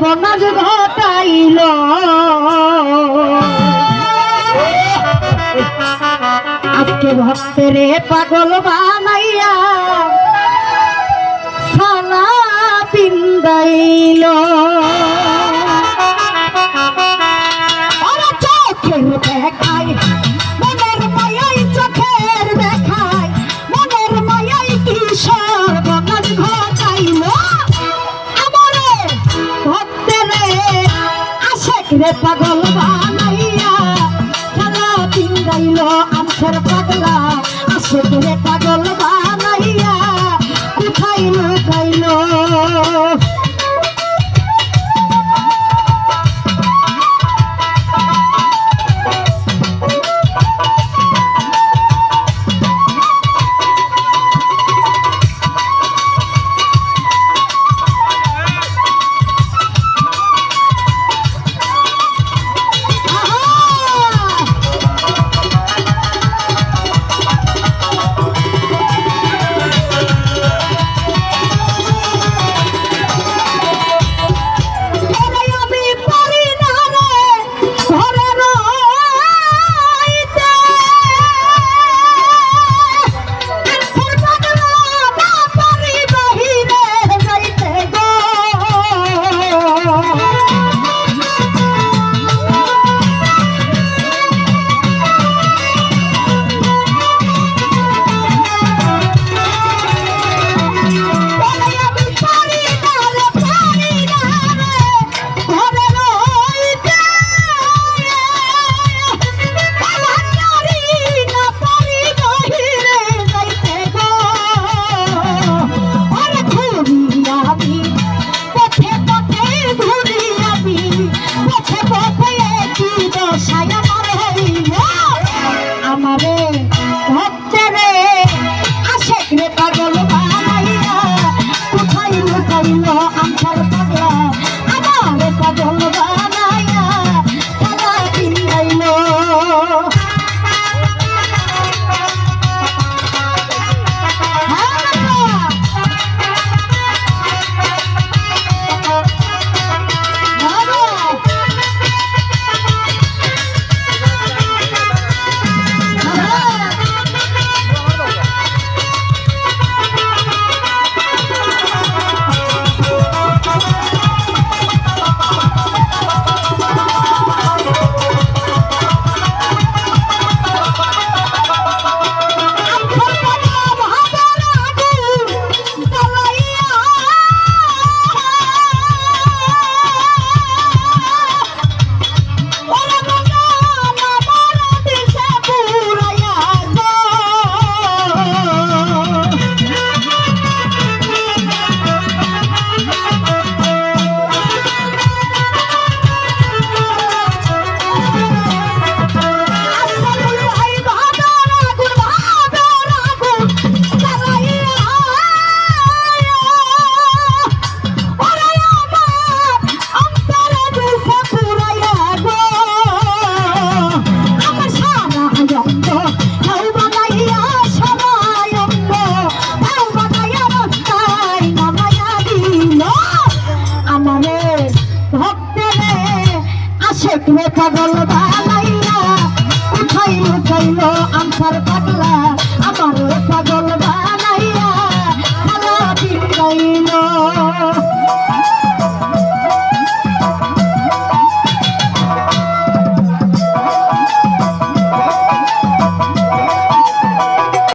সর্বনাশ ঘটাইল আজকে ভক্তেরে পাগল বানাইয়া সালা পিন্দাইল চোখের দেখায় মনের মায়াই চোখের দেখায় মনের মায়াই কি সর্বনাশ ঘটাইল আমারে ভক্তেরে আশেকরে পাগল বানাইয়া সালা পিন্দাইল আমসর পাগলা আশেকরে পাগল বানাইয়া কোথায় লুকাইল পাগল বানাইয়া কোথায় লুকাইল আমসার পাগলা আমার পাগল বানাইয়া সালা পিন্দাইল